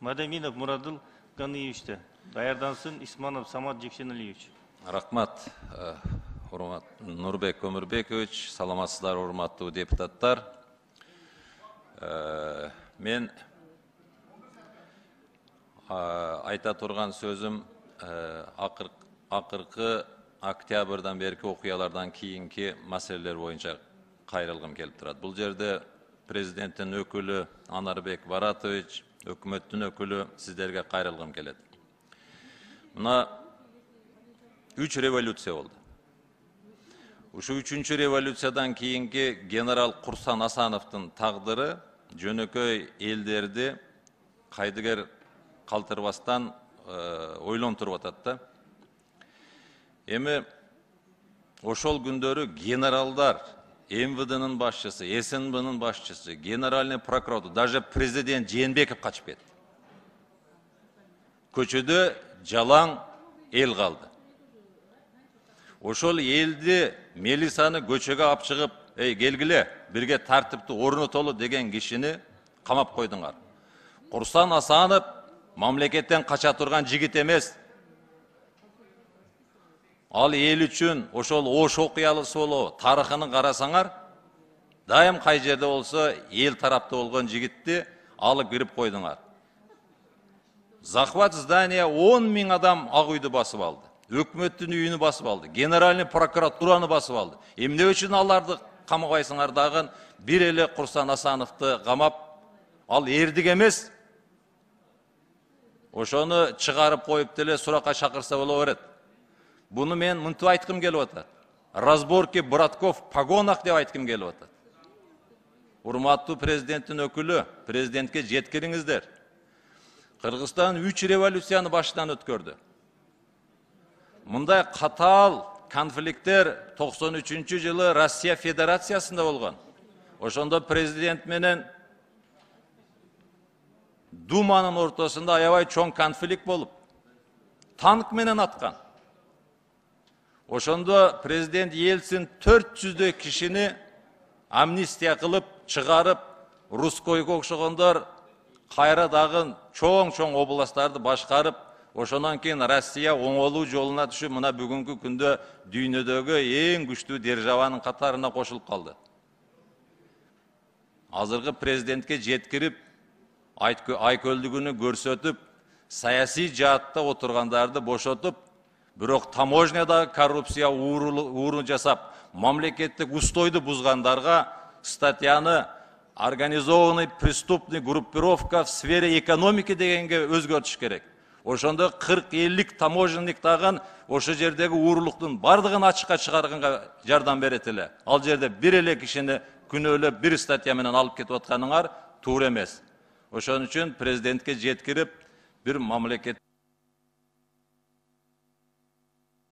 Мадаминов Мурадыл Ганиевич'te. Даярдаnsın İsmanov Самат Жексеналиевич. Рахмат, Нурбек Өмірбекович, саламатсыздар, урматтуу депутаттар. Мен айта турган сөзім акыркы октябрдан берки окуялардан кийинки маселелер боюнча кайрылгым келип турат. Бул жерде президенттин өкүлү Анарбек Баратович, өкмөттүн өкүлү сиздерге кайрылгым келет. Мына 3 революция болду. Ушу 3-чү революциядан кийинки генерал Курсан Асановдун тагдыры жөнөкөй элдерди кайдыгер калтырбастан ойлонтуруп атат да. Эми ошол күндөрү генералдар, МВД'нын башчысы, СНБ'нын башчысы, генеральный прокурор, даже президент Жээнбеков качып кетти. Көчөдө жалаң эл калды. Ошол элди милицияны көчөгө алып чыгып, келгиле, бирге тартипти орнотолу деген кишини камап койдуңар. Курсан Асанов мамлекеттен кача турган жигит эмес. Ал эл үчүн ошол Ош окуялысы болобу, тарыхын карасаңар, дайым кай жерде болсо эл тарапта болгон жигитти алып кирип койдуңар. Захват здания 10 000 адам Ак үйдү басып алды. Өкмөттүн үйүнү басып алды. Генеральный прокуратураны басып алды. Эмне үчүн аларды камабайсыңар дагы бир эле Курсан Асановду камап, ал эрдик эмес. Ошону чыгарып коюп деле суракка чакырса боло берет. Буну мен мынтип айткым келип атат. Разборки братков в погонах деп айткым келип атат. Урматтуу президенттин өкүлү, президентке жеткириңиздер. Кыргызстан 3 революцияны башынан өткөрдү. Мындай катаал конфликттер 93-жылы Россия Федерациясында болгон. Ошондо президент менен Думанын ортосунда аябай чоң конфликт болуп, танк менен аткан. Ошондо президент Ельцин 400 кишини амнистия кылып, чыгарып, Рускойго окшогондор кайра дагы чоң областтарды башкарып, ошондан кийин Россия оңолуу жолуна түшүп, мына бүгүнкү күндө дүйнөдөгү эң күчтүү державанын катарына кошулуп калды. Азыркы президентке жеткирип, айкөлдүгүнү көрсөтүп, саясий жаатта отургандарды бошотуп, бирок таможняда коррупция ууру жасап, мамлекеттик устойду бузгандарга статьяны организованный преступный группировка в сфере экономики дегенге өзгөртүш керек. Ошондо 40-50 таможенник дагы ошо жердеги уурулуктун бардыгын ачыкка чыгарганга жардам берет эле. Ал жерде бир эле кишини күнөөлөп бир статья менен алып кетип атканыңар туура эмес. Ошон үчүн президентке жеткирип, бир мамлекет